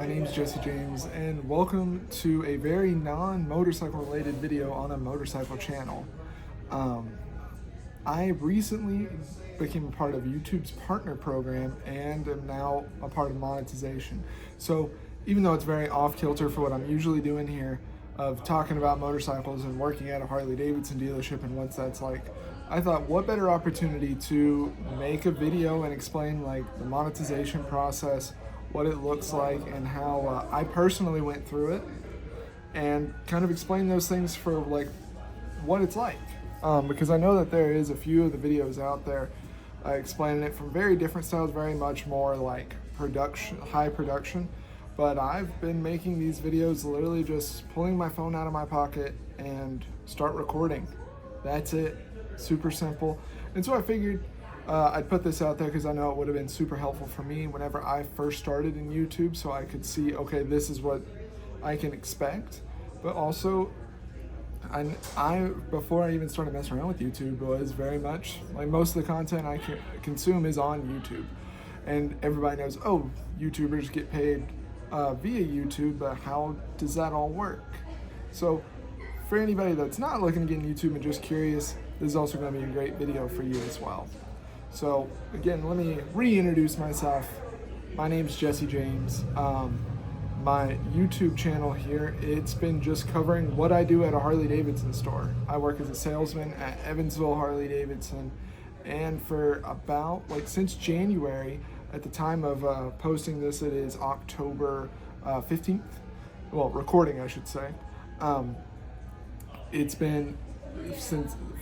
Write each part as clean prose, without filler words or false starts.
my name is Jesse James, and welcome to a very non-motorcycle related video on a motorcycle channel. I recently became a part of YouTube's partner program and am now a part of monetization. So even though it's very off-kilter for what I'm usually doing here, of talking about motorcycles and working at a Harley-Davidson dealership and what that's like, I thought what better opportunity to make a video and explain like the monetization process, what it looks like, and how I personally went through it, and kind of explain those things for like what it's like. Because I know that there is a few of the videos out there explaining it from very different styles, very much more like production, high production. But I've been making these videos literally just pulling my phone out of my pocket and start recording. That's it, super simple. And so I figured I'd put this out there because I know it would have been super helpful for me whenever I first started in YouTube, so I could see, okay, this is what I can expect. But also, I before I even started messing around with YouTube, was very much like most of the content I consume is on YouTube. And everybody knows, oh, YouTubers get paid via YouTube, but how does that all work? So for anybody that's not looking to get in YouTube and just curious, this is also going to be a great video for you as well. So again, let me reintroduce myself. My name's Jesse James. My YouTube channel here, it's been just covering what I do at a Harley-Davidson store. I work as a salesman at Evansville Harley-Davidson, and for about, like, since January, at the time of posting this, it is October 15th. Well, recording, I should say. It's been,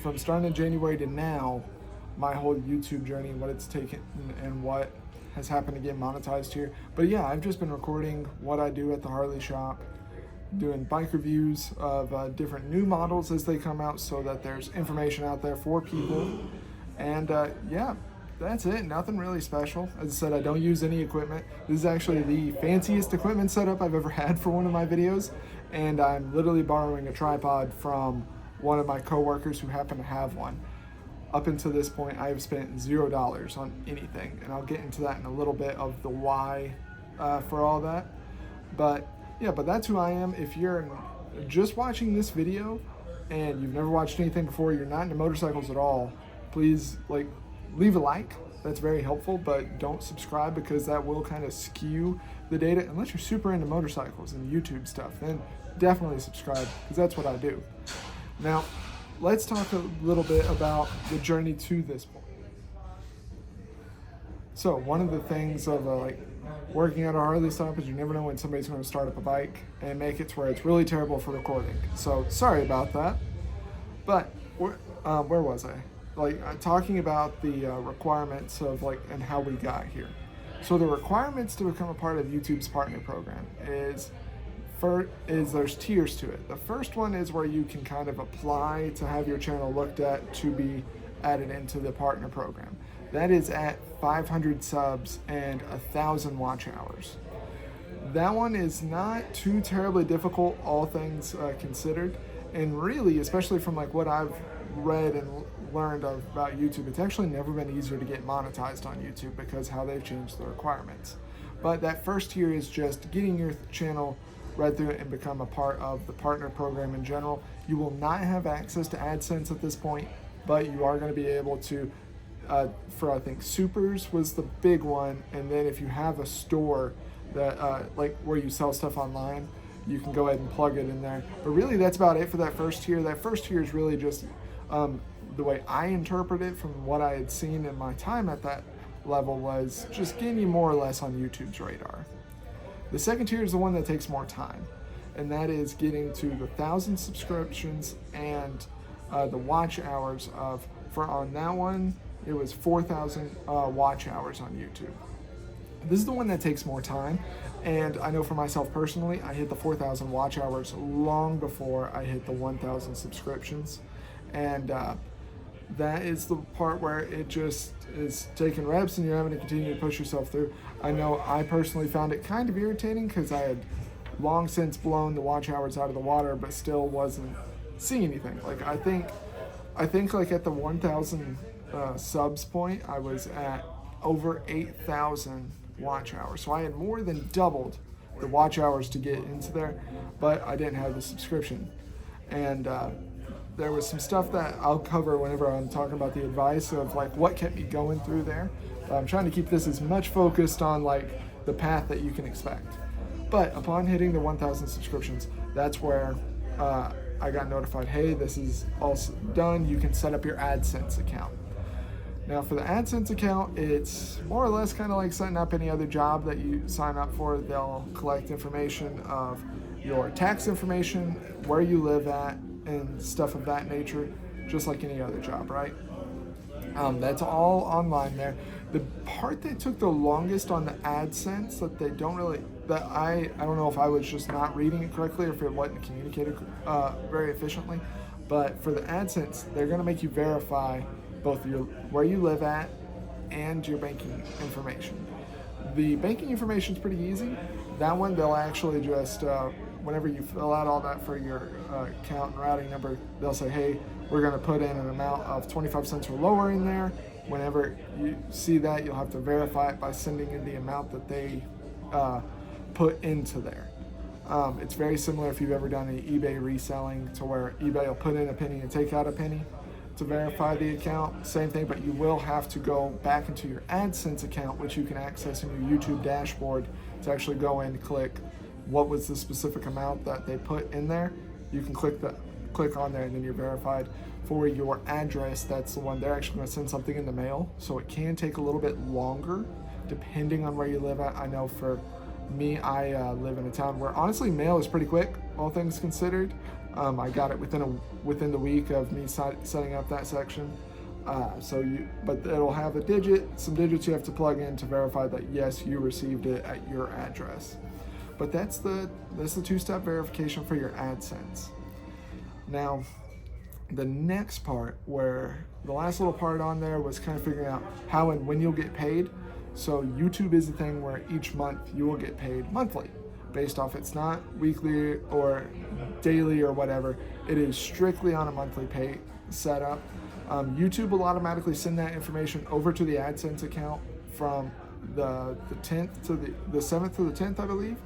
from starting in January to now, my whole YouTube journey, what it's taken and what has happened to get monetized here. But yeah, I've just been recording what I do at the Harley shop, doing bike reviews of different new models as they come out, so that there's information out there for people. And yeah, that's it, nothing really special. As I said, I don't use any equipment. This is actually the fanciest equipment setup I've ever had for one of my videos, and I'm literally borrowing a tripod from one of my coworkers who happen to have one. Up until this point, I have spent $0 on anything, and I'll get into that in a little bit of the why for all that. But yeah, but that's who I am. If you're just watching this video and you've never watched anything before, you're not into motorcycles at all, please leave a like. That's very helpful, but don't subscribe because that will kind of skew the data. Unless you're super into motorcycles and YouTube stuff, then definitely subscribe, because that's what I do. Now, let's talk a little bit about the journey to this point. So one of the things of like working at a Harley stop is you never know when somebody's going to start up a bike and make it to where it's really terrible for recording. So sorry about that. But where was I? Talking about the requirements of and how we got here. So the requirements to become a part of YouTube's partner program is there's tiers to it. The first one is where you can kind of apply to have your channel looked at to be added into the partner program. That is at 500 subs and 1,000 watch hours. That one is not too terribly difficult, all things considered, and really, especially from what I've read and learned about YouTube, it's actually never been easier to get monetized on YouTube because how they've changed the requirements. But that first tier is just getting your channel read through it and become a part of the partner program in general. You will not have access to AdSense at this point, but you are going to be able to, for I think Supers was the big one, and then if you have a store that where you sell stuff online, you can go ahead and plug it in there. But really, that's about it for that first tier. That first tier is really just the way I interpret it from what I had seen in my time at that level was just getting you more or less on YouTube's radar. The second tier is the one that takes more time, and that is getting to the 1,000 subscriptions and the watch hours on that one, it was 4,000 watch hours on YouTube. This is the one that takes more time, and I know for myself personally, I hit the 4,000 watch hours long before I hit the 1,000 subscriptions, and that is the part where it just is taking reps and you're having to continue to push yourself through. I know I personally found it kind of irritating because I had long since blown the watch hours out of the water, but still wasn't seeing anything. I think at the 1,000 subs point, I was at over 8,000 watch hours. So I had more than doubled the watch hours to get into there, but I didn't have the subscription. And there was some stuff that I'll cover whenever I'm talking about the advice of like what kept me going through there. I'm trying to keep this as much focused on like the path that you can expect. But upon hitting the 1,000 subscriptions, that's where I got notified, hey, this is all done. You can set up your AdSense account. Now for the AdSense account, it's more or less kind of like setting up any other job that you sign up for. They'll collect information of your tax information, where you live at, and stuff of that nature, just like any other job, right? That's all online there. The part that took the longest on the AdSense that they don't really, that I don't know if I was just not reading it correctly or if it wasn't communicated very efficiently, but for the AdSense, they're going to make you verify both where you live at and your banking information. The banking information is pretty easy. That one, they'll actually just, whenever you fill out all that for your account and routing number, they'll say, hey, we're going to put in an amount of 25 cents or lower in there. Whenever you see that, you'll have to verify it by sending in the amount that they put into there. It's very similar if you've ever done any eBay reselling, to where eBay will put in a penny and take out a penny to verify the account. Same thing, but you will have to go back into your AdSense account, which you can access in your YouTube dashboard, to actually go in and click what was the specific amount that they put in there. You can click on there, and then you're verified. For your address, that's the one they're actually going to send something in the mail, so it can take a little bit longer depending on where you live at. I know for me, I live in a town where honestly mail is pretty quick, all things considered. I got it within the week of me setting up that section. But it'll have some digits you have to plug in to verify that yes, you received it at your address. But that's the two-step verification for your AdSense. Now, the next part, where the last little part on there was kind of figuring out how and when you'll get paid. So YouTube is the thing where each month you will get paid monthly, based off, it's not weekly or daily or whatever. It is strictly on a monthly pay setup. YouTube will automatically send that information over to the AdSense account from the 10th to the 7th to the 10th, I believe,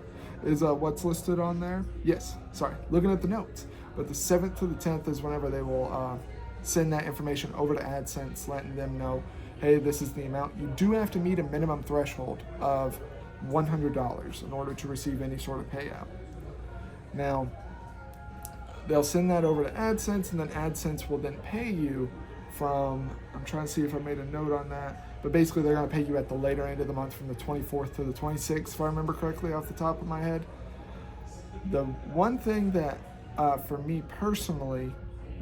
is what's listed on there. Yes, sorry, looking at the notes. But the 7th to the 10th is whenever they will send that information over to AdSense, letting them know, hey, this is the amount. You do have to meet a minimum threshold of $100 in order to receive any sort of payout. Now, they'll send that over to AdSense, and then AdSense will then pay you from, I'm trying to see if I made a note on that, but basically they're going to pay you at the later end of the month, from the 24th to the 26th, if I remember correctly off the top of my head. The one thing that, for me personally,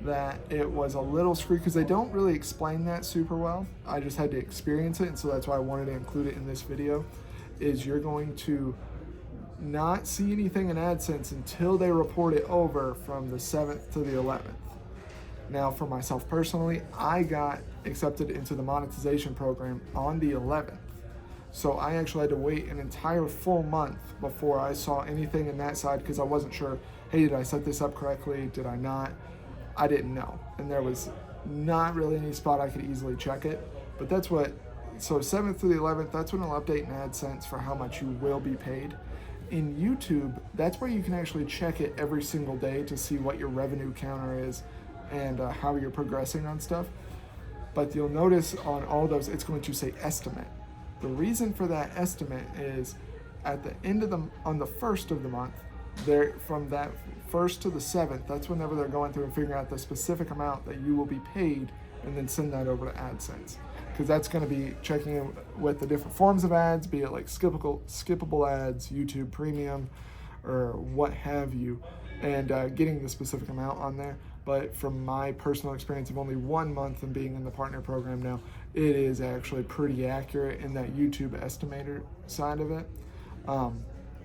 that it was a little screwed, because they don't really explain that super well. I just had to experience it, and so that's why I wanted to include it in this video, is you're going to not see anything in AdSense until they report it over from the 7th to the 11th. Now, for myself personally, I got accepted into the monetization program on the 11th. So I actually had to wait an entire full month before I saw anything in that side, because I wasn't sure, hey, did I set this up correctly? Did I not? I didn't know. And there was not really any spot I could easily check it. But that's what, so 7th to the 11th, that's when I'll update in AdSense for how much you will be paid. In YouTube, that's where you can actually check it every single day to see what your revenue counter is and how you're progressing on stuff. But you'll notice on all those, it's going to say estimate. The reason for that estimate is at the end of on the 1st of the month, from that 1st to the 7th, that's whenever they're going through and figuring out the specific amount that you will be paid, and then send that over to AdSense. Because that's going to be checking in with the different forms of ads, be it like skippable ads, YouTube Premium, or what have you, and getting the specific amount on there. But from my personal experience of only 1 month and being in the partner program now, it is actually pretty accurate in that YouTube estimator side of it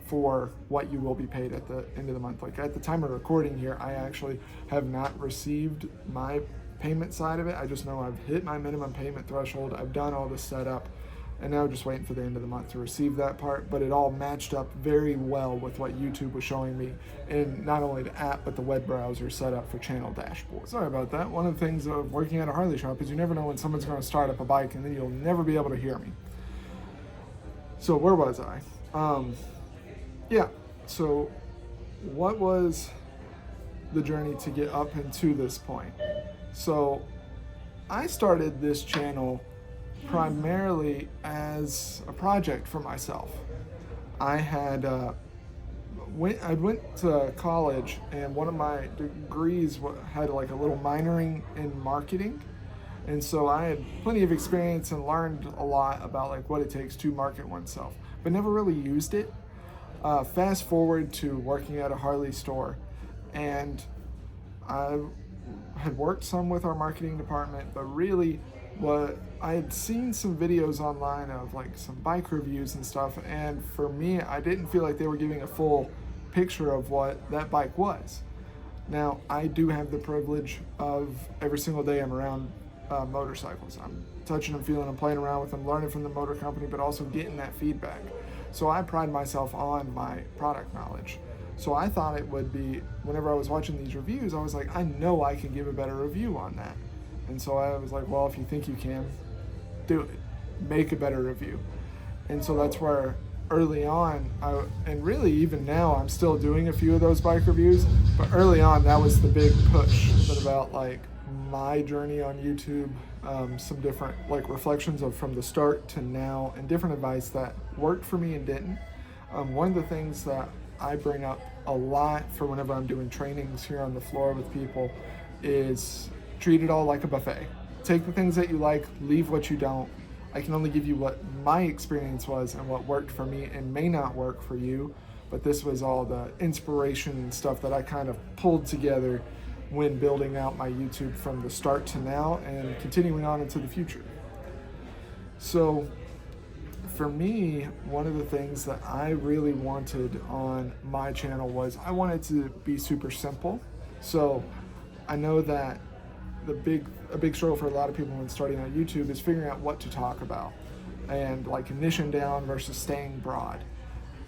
for what you will be paid at the end of the month. Like at the time of recording here, I actually have not received my payment side of it. I just know I've hit my minimum payment threshold. I've done all the setup, and now just waiting for the end of the month to receive that part. But it all matched up very well with what YouTube was showing me in not only the app, but the web browser set up for channel dashboard. Sorry about that. One of the things of working at a Harley shop is you never know when someone's going to start up a bike, and then you'll never be able to hear me. So where was I? Yeah, So what was the journey to get up into this point? So I started this channel primarily as a project for myself. I had I went to college, and one of my degrees had like a little minoring in marketing, and so I had plenty of experience and learned a lot about like what it takes to market oneself, but never really used it. Fast forward to working at a Harley store, and I had worked some with our marketing department, but really what I had seen some videos online of like some bike reviews and stuff, and for me, I didn't feel like they were giving a full picture of what that bike was. Now, I do have the privilege of every single day I'm around motorcycles. I'm touching them, feeling them, playing around with them, learning from the motor company, but also getting that feedback. So I pride myself on my product knowledge. So I thought it would be, whenever I was watching these reviews, I was like, I know I can give a better review on that. And so I was like, well, if you think you can, do it. Make a better review. And so that's where early on, and really even now, I'm still doing a few of those bike reviews, but early on, that was the big push. But about like my journey on YouTube, some different like reflections of from the start to now, and different advice that worked for me and didn't. One of the things that I bring up a lot for whenever I'm doing trainings here on the floor with people is treat it all like a buffet. Take the things that you like, leave what you don't. I can only give you what my experience was and what worked for me and may not work for you, but this was all the inspiration and stuff that I kind of pulled together when building out my YouTube from the start to now and continuing on into the future. So for me, one of the things that I really wanted on my channel was I wanted to be super simple. So I know that a big struggle for a lot of people when starting on YouTube is figuring out what to talk about and like niching down versus staying broad.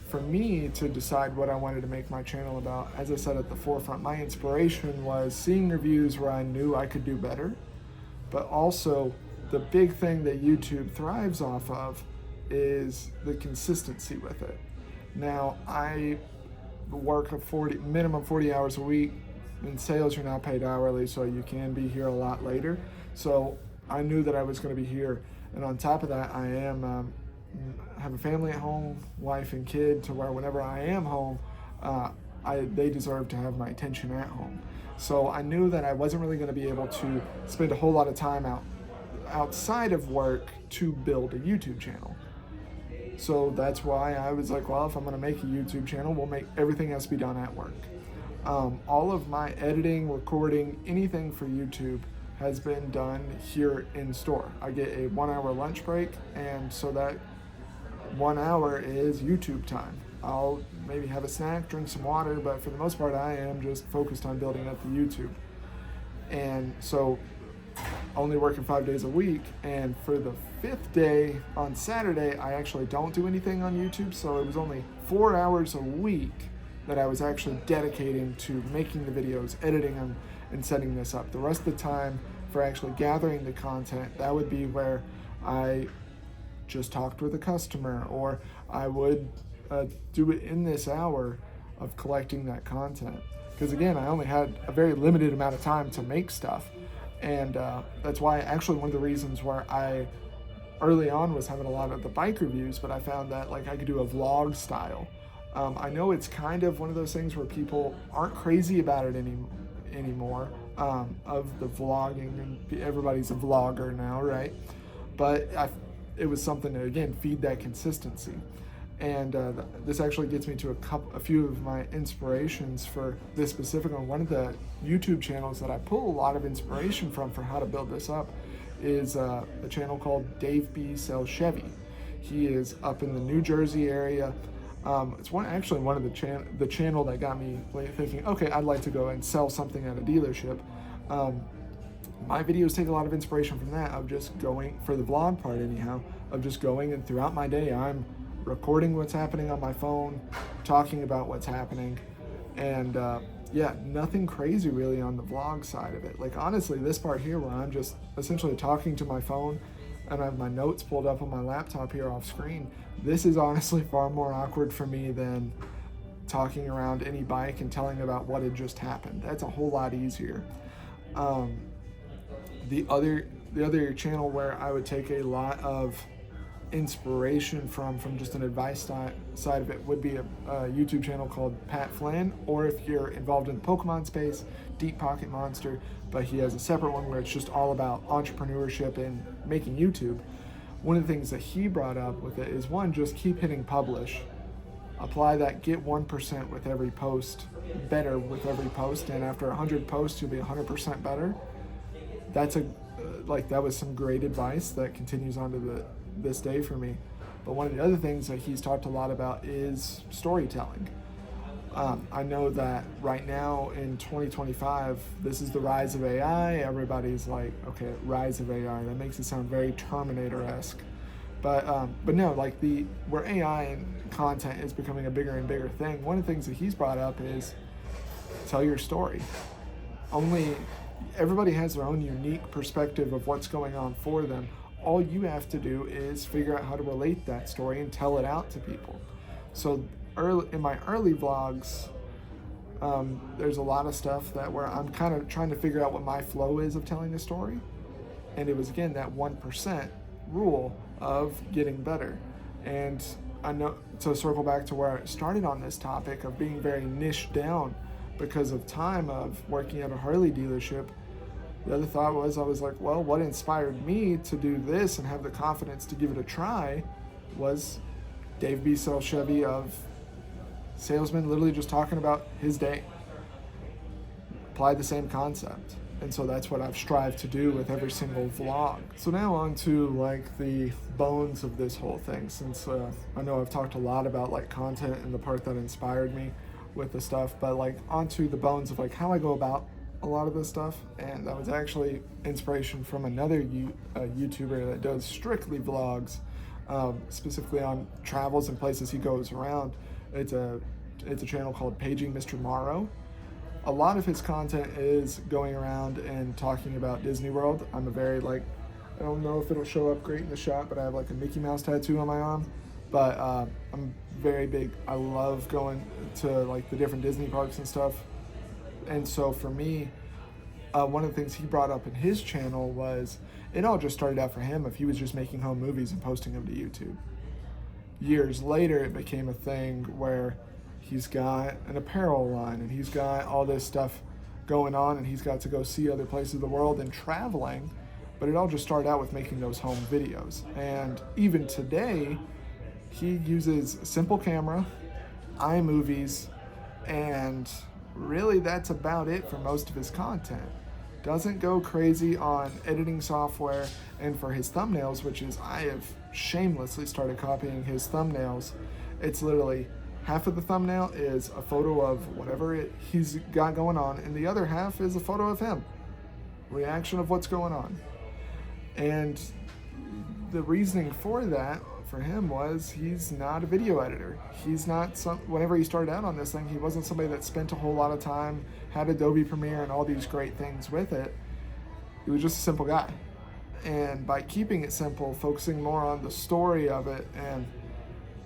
For me to decide what I wanted to make my channel about, as I said at the forefront, my inspiration was seeing reviews where I knew I could do better, but also the big thing that YouTube thrives off of is the consistency with it. Now, I work minimum 40 hours a week. In sales, you're not paid hourly, so you can be here a lot later. So I knew that I was going to be here, and on top of that, I have a family at home, wife and kid, to where whenever I am home, they deserve to have my attention at home. So I knew that I wasn't really going to be able to spend a whole lot of time outside of work to build a YouTube channel. So that's why I was like, well, if I'm going to make a YouTube channel, everything has to be done at work. All of my editing, recording, anything for YouTube has been done here in store. I get a 1 hour lunch break, and so that 1 hour is YouTube time. I'll maybe have a snack, drink some water, but for the most part, I am just focused on building up the YouTube. And so only working 5 days a week, and for the 5th day on Saturday, I actually don't do anything on YouTube, so it was only 4 hours a week that I was actually dedicating to making the videos, editing them, and setting this up. The rest of the time for actually gathering the content, that would be where I just talked with a customer, or I would do it in this hour of collecting that content. Because again, I only had a very limited amount of time to make stuff. And that's why actually one of the reasons where I early on was having a lot of the bike reviews, but I found that like I could do a vlog style. I know it's kind of one of those things where people aren't crazy about it anymore, of the vlogging, and everybody's a vlogger now, right? But it was something to, again, feed that consistency. And this actually gets me to a few of my inspirations for this specific one. One of the YouTube channels that I pull a lot of inspiration from for how to build this up is a channel called Dave B. Sells Chevy. He is up in the New Jersey area. It's one of the channel that got me thinking, okay, I'd like to go and sell something at a dealership. My videos take a lot of inspiration from that, of just going, for the vlog part anyhow, of just going and throughout my day, I'm recording what's happening on my phone, talking about what's happening, and yeah, nothing crazy really on the vlog side of it. Like honestly, this part here where I'm just essentially talking to my phone and I have my notes pulled up on my laptop here off screen, this is honestly far more awkward for me than talking around any bike and telling about what had just happened. That's a whole lot easier. Um, the other channel where I would take a lot of inspiration from just an advice side of it would be a YouTube channel called Pat Flynn, or if you're involved in the Pokemon space, Deep Pocket Monster, but he has a separate one where it's just all about entrepreneurship and making YouTube. One of the things that he brought up with it is, one, just keep hitting publish. Apply that, get 1% with every post, better with every post, and after 100 posts, you'll be 100% better. That's that was some great advice that continues on to this day for me. But one of the other things that he's talked a lot about is storytelling. I know that right now in 2025, this is the rise of AI. Everybody's like, okay, rise of AI. That makes it sound very Terminator-esque. But no, where AI and content is becoming a bigger and bigger thing. One of the things that he's brought up is tell your story. Everybody has their own unique perspective of what's going on for them. All you have to do is figure out how to relate that story and tell it out to people. So in my early vlogs, there's a lot of stuff where I'm kind of trying to figure out what my flow is of telling a story. And it was, again, that 1% rule of getting better. And I know, to circle back to where I started on this topic of being very niche down because of time of working at a Harley dealership, the other thought was, I was like, well, what inspired me to do this and have the confidence to give it a try was Dave B. Sell Chevy of salesman, literally just talking about his day. Apply the same concept. And so that's what I've strived to do with every single vlog. So now on to the bones of this whole thing, since I know I've talked a lot about content and the part that inspired me with the stuff, but onto the bones of how I go about a lot of this stuff. And that was actually inspiration from another YouTuber that does strictly vlogs, specifically on travels and places he goes around. It's a channel called Paging Mr. Morrow. A lot of his content is going around and talking about Disney World. I'm a very I don't know if it'll show up great in the shot, but I have a Mickey Mouse tattoo on my arm. But I'm very big. I love going to the different Disney parks and stuff. And so for me, one of the things he brought up in his channel was, it all just started out for him if he was just making home movies and posting them to YouTube. Years later, it became a thing where he's got an apparel line and he's got all this stuff going on and he's got to go see other places of the world and traveling. But it all just started out with making those home videos. And even today, he uses a simple camera, iMovies, and really that's about it for most of his content. Doesn't go crazy on editing software. And for his thumbnails, which is, I have shamelessly started copying his thumbnails. It's literally half of the thumbnail is a photo of whatever he's got going on, and the other half is a photo of him. Reaction of what's going on. And the reasoning for that for him was he's not a video editor. He's not whenever he started out on this thing, he wasn't somebody that spent a whole lot of time, had Adobe Premiere and all these great things with it. He was just a simple guy. And by keeping it simple, focusing more on the story of it, and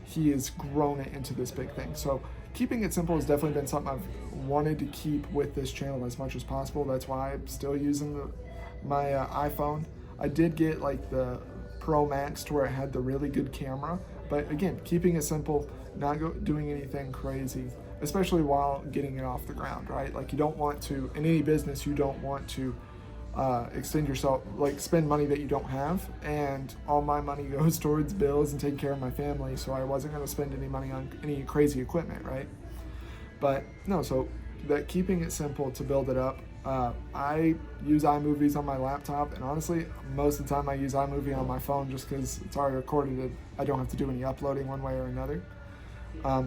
he has grown it into this big thing. So keeping it simple has definitely been something I've wanted to keep with this channel as much as possible. That's why I'm still using my iPhone. I did get the Pro Max to where it had the really good camera, but again, keeping it simple, not doing anything crazy, especially while getting it off the ground, right? You don't want to, in any business, you don't want to extend yourself, spend money that you don't have. And all my money goes towards bills and taking care of my family, so I wasn't going to spend any money on any crazy equipment, right? But no, so that keeping it simple to build it up. I use iMovies on my laptop, and honestly, most of the time I use iMovie on my phone just because it's already recorded. I don't have to do any uploading one way or another.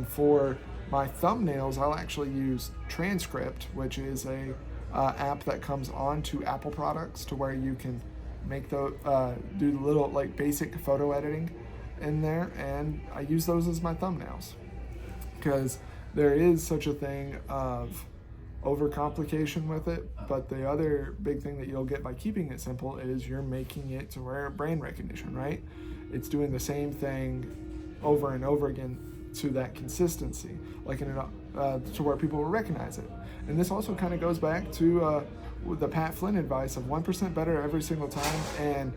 For my thumbnails, I'll actually use Transcript, which is a app that comes onto Apple products to where you can make do the little basic photo editing in there, and I use those as my thumbnails because there is such a thing of overcomplication with it. But the other big thing that you'll get by keeping it simple is you're making it to where brand recognition, right? It's doing the same thing over and over again to that consistency. to where people will recognize it. And this also kind of goes back to the Pat Flynn advice of 1% better every single time. And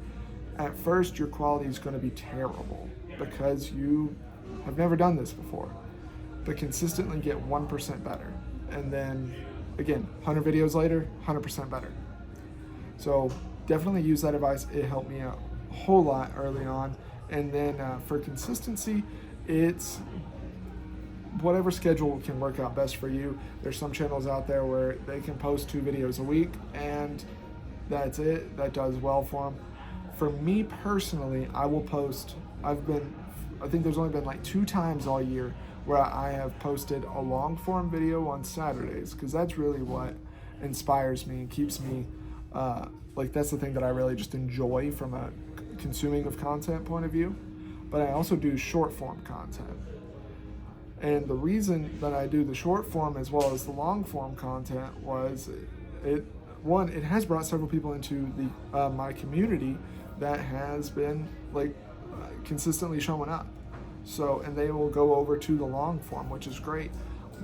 at first, your quality is going to be terrible because you have never done this before. But consistently get 1% better. And then, again, 100 videos later, 100% better. So definitely use that advice. It helped me out a whole lot early on. And then for consistency, it's whatever schedule can work out best for you. There's some channels out there where they can post 2 videos a week and that's it. That does well for them. For me personally, I will post, I think there's only been like 2 times all year where I have posted a long form video on Saturdays, because that's really what inspires me and keeps me, that's the thing that I really just enjoy from a consuming of content point of view. But I also do short form content. And the reason that I do the short form as well as the long form content was it has brought several people into the my community that has been consistently showing up. So, and they will go over to the long form, which is great.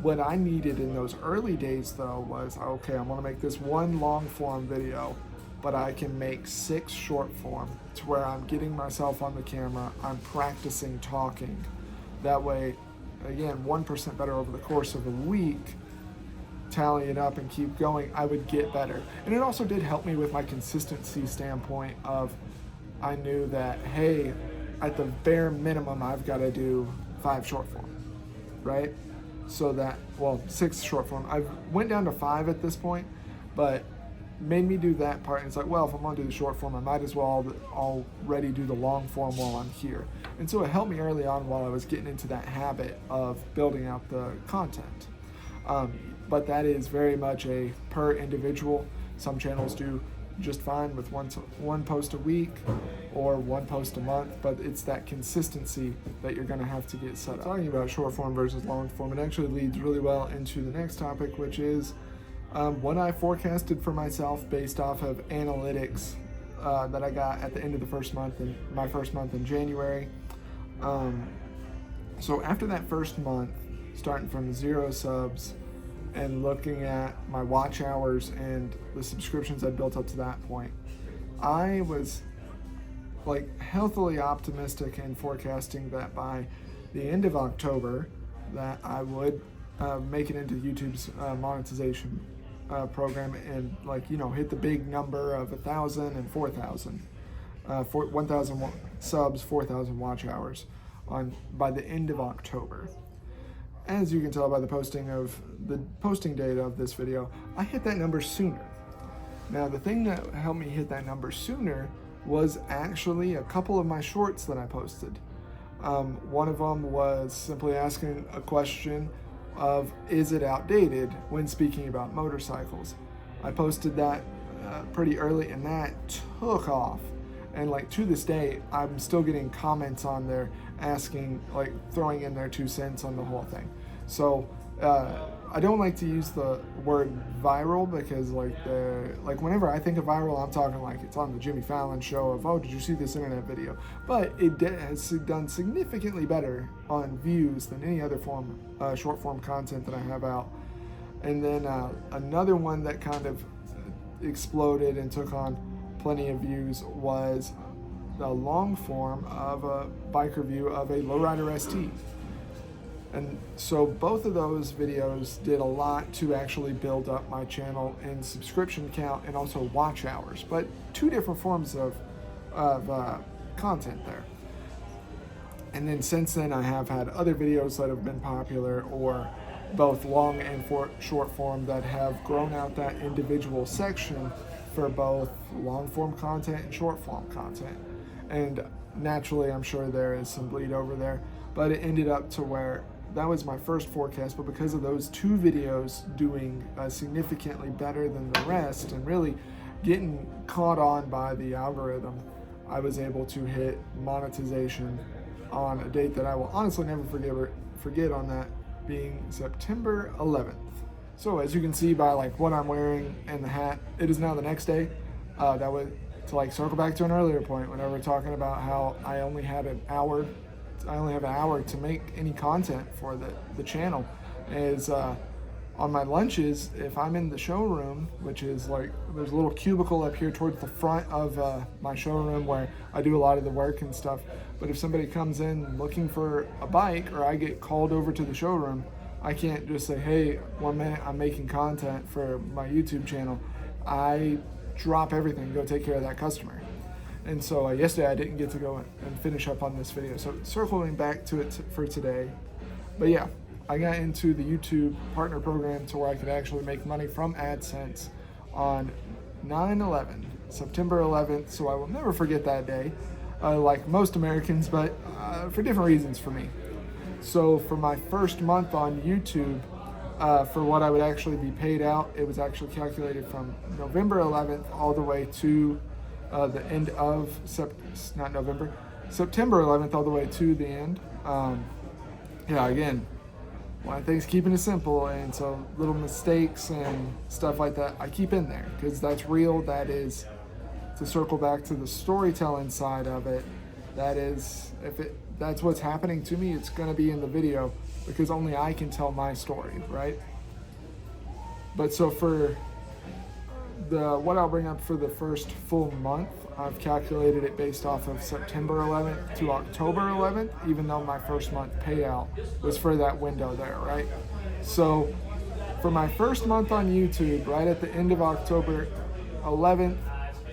What I needed in those early days though was, okay, I want to make this one long form video, but I can make 6 short form to where I'm getting myself on the camera, I'm practicing talking. That way, again, 1% better over the course of a week, tally it up and keep going, I would get better. And it also did help me with my consistency standpoint of, I knew that, hey, at the bare minimum, I've got to do 5 short form, right? So that, 6 short form. I went down to 5 at this point, but made me do that part. And it's like, well, if I'm going to do the short form, I might as well already do the long form while I'm here. And so it helped me early on while I was getting into that habit of building out the content. But that is very much a per individual. Some channels do just fine with one post a week or 1 post a month, but it's that consistency that you're going to have to get set up. Talking about short form versus long form, it actually leads really well into the next topic, which is what I forecasted for myself based off of analytics that I got at the end of the first month, in my first month in January. So after that first month, starting from 0 subs and looking at my watch hours and the subscriptions I built up to that point, I was healthily optimistic and forecasting that by the end of October that I would make it into YouTube's monetization program and hit the big number of 1,000 and 4,000, 1,000 subs, 4,000 watch hours by the end of October. As you can tell by the posting date of this video, I hit that number sooner. Now, the thing that helped me hit that number sooner was actually a couple of my shorts that I posted. One of them was simply asking a question of, is it outdated when speaking about motorcycles? I posted that pretty early and that took off. And to this day, I'm still getting comments on there asking, throwing in their 2 cents on the whole thing. So I don't like to use the word viral because whenever I think of viral, I'm talking it's on the Jimmy Fallon show of, oh, did you see this internet video? But it has done significantly better on views than any other short form content that I have out. And then another one that kind of exploded and took on plenty of views was the long form of a bike review of a Lowrider ST. And so both of those videos did a lot to actually build up my channel in subscription count and also watch hours, but 2 different forms of content there. And then since then, I have had other videos that have been popular, or both long and short form, that have grown out that individual section for both long form content and short form content. And naturally, I'm sure there is some bleed over there, but it ended up to where that was my first forecast, but because of those 2 videos doing significantly better than the rest and really getting caught on by the algorithm, I was able to hit monetization on a date that I will honestly never forget, on that being September 11th. So as you can see by what I'm wearing and the hat, it is now the next day. That was to circle back to an earlier point whenever we're talking about how I only have an hour to make any content for the channel. is on my lunches, if I'm in the showroom, which is like, there's a little cubicle up here towards the front of my showroom where I do a lot of the work and stuff. But if somebody comes in looking for a bike, or I get called over to the showroom, I can't just say, hey, 1 minute, I'm making content for my YouTube channel. I drop everything and go take care of that customer. And so yesterday I didn't get to go and finish up on this video. So circling back to it for today. But yeah, I got into the YouTube partner program to where I could actually make money from AdSense on 9/11, September 11th. So I will never forget that day, like most Americans, but for different reasons for me. So for my first month on YouTube, for what I would actually be paid out, it was actually calculated from November 11th all the way to the end of September 11th all the way to the end. Yeah, again, one of the things, keeping it simple, and so little mistakes and stuff like that I keep in there because that's real. That is, to circle back to the storytelling side of it, that is, that's what's happening to me, it's going to be in the video because only I can tell my story, right? But so for what I'll bring up for the first full month, I've calculated it based off of September 11th to October 11th, even though my first month payout was for that window there, right? So for my first month on YouTube, right at the end of October 11th,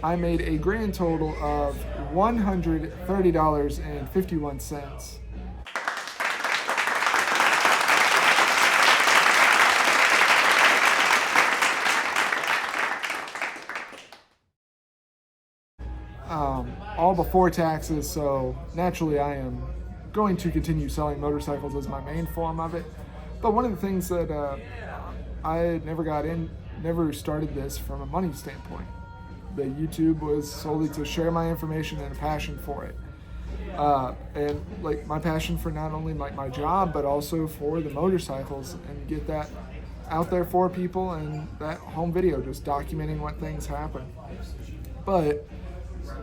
I made a grand total of $130.51. All before taxes, so naturally I am going to continue selling motorcycles as my main form of it. But one of the things that I never started this from a money standpoint. The YouTube was solely to share my information and a passion for it. And like my passion for not only like my job, but also for the motorcycles, and get that out there for people, and that home video just documenting what things happen. But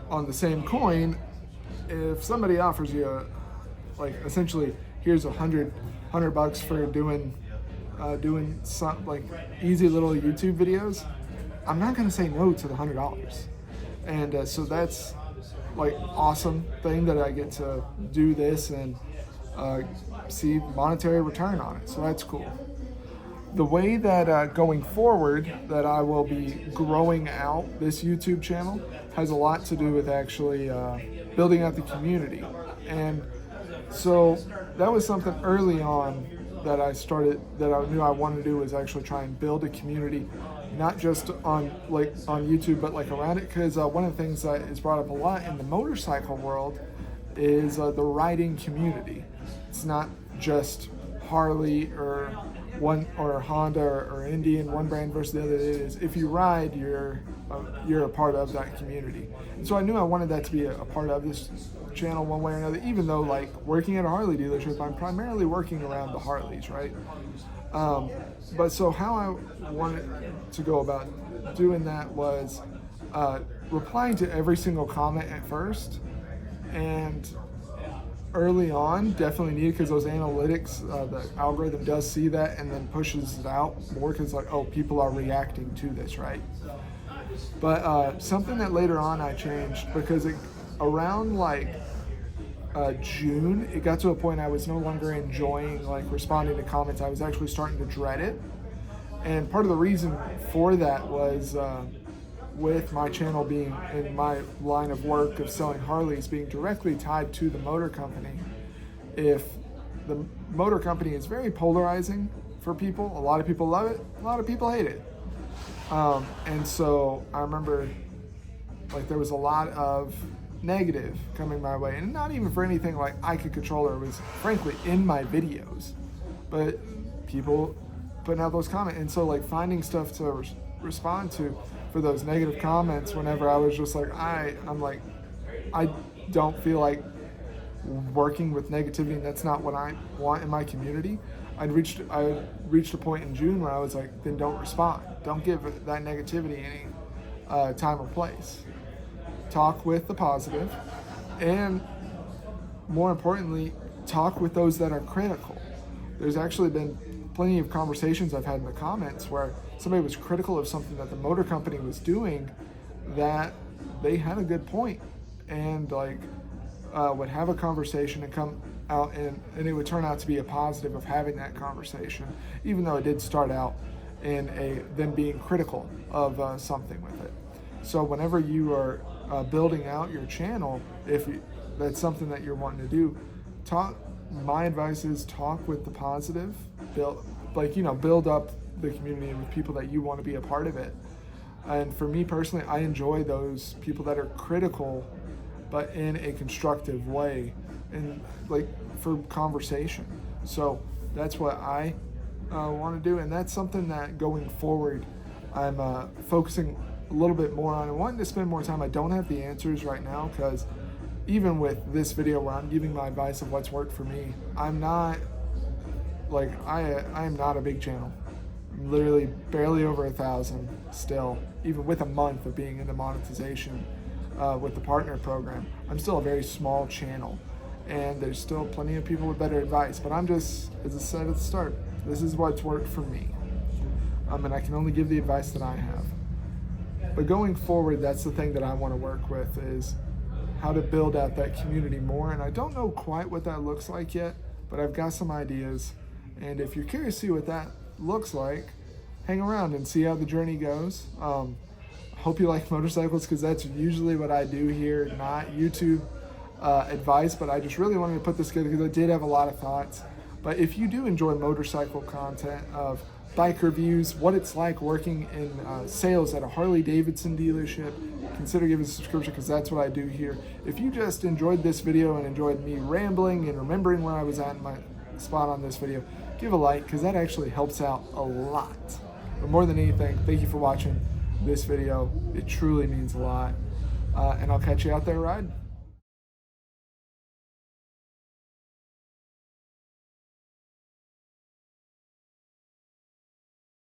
on the same coin, if somebody offers you like essentially here's $100 for doing some like easy little YouTube videos, I'm not going to say no to the $100. And so that's like awesome thing that I get to do this and see monetary return on it. So that's cool. The way that going forward that I will be growing out this YouTube channel has a lot to do with actually building out the community. And so that was something early on that I knew I wanted to do, was actually try and build a community, not just on YouTube, but like around it. Because one of the things that is brought up a lot in the motorcycle world is the riding community. It's not just Harley or Honda or Indian, one brand versus the other. It is, if you ride, you're a part of that community. And so I knew I wanted that to be a part of this channel one way or another, even though like working at a Harley dealership, I'm primarily working around the Harleys, right? But so how I wanted to go about doing that was replying to every single comment at first, and early on definitely needed, because those analytics, the algorithm does see that and then pushes it out more, because like, oh, people are reacting to this, right? But something that later on I changed, because around like June, it got to a point I was no longer enjoying like responding to comments. I was actually starting to dread it. And part of the reason for that was with my channel being in my line of work of selling Harleys, being directly tied to the motor company. If the motor company is very polarizing for people, a lot of people love it, a lot of people hate it. And so I remember like there was a lot of negative coming my way, and not even for anything like I could control, or was frankly in my videos, but people putting out those comments. And so like finding stuff to respond to for those negative comments, whenever I was just like, I'm like, I don't feel like working with negativity, and that's not what I want in my community. I reached a point in June where I was like, then don't respond. Don't give that negativity any time or place. Talk with the positive, and more importantly, talk with those that are critical. There's actually been plenty of conversations I've had in the comments where somebody was critical of something that the motor company was doing, that they had a good point, and like would have a conversation and come out, and it would turn out to be a positive of having that conversation, even though it did start out in them being critical of something with it. So whenever you are building out your channel, if that's something that you're wanting to do, my advice is talk with the positive, build up the community with people that you want to be a part of it. And for me personally, I enjoy those people that are critical, but in a constructive way, and like for conversation. So that's what I want to do, and that's something that going forward I'm focusing a little bit more on and wanting to spend more time. I don't have the answers right now, because even with this video where I'm giving my advice of what's worked for me, I'm not like I am not a big channel. I'm literally barely over 1,000 still, even with a month of being into monetization with the partner program. I'm still a very small channel, and there's still plenty of people with better advice, but I'm just, as I said at the start, this is what's worked for me, and I can only give the advice that I have. But going forward, that's the thing that I want to work with, is how to build out that community more. And I don't know quite what that looks like yet, but I've got some ideas. And if you're curious to see what that looks like, hang around and see how the journey goes. I hope you like motorcycles, because that's usually what I do here, not YouTube advice, but I just really wanted to put this together because I did have a lot of thoughts. But if you do enjoy motorcycle content of bike reviews, what it's like working in sales at a Harley-Davidson dealership, consider giving a subscription, because that's what I do here. If you just enjoyed this video and enjoyed me rambling and remembering where I was at in my spot on this video, give a like, because that actually helps out a lot. But more than anything, thank you for watching this video. It truly means a lot. And I'll catch you out there riding.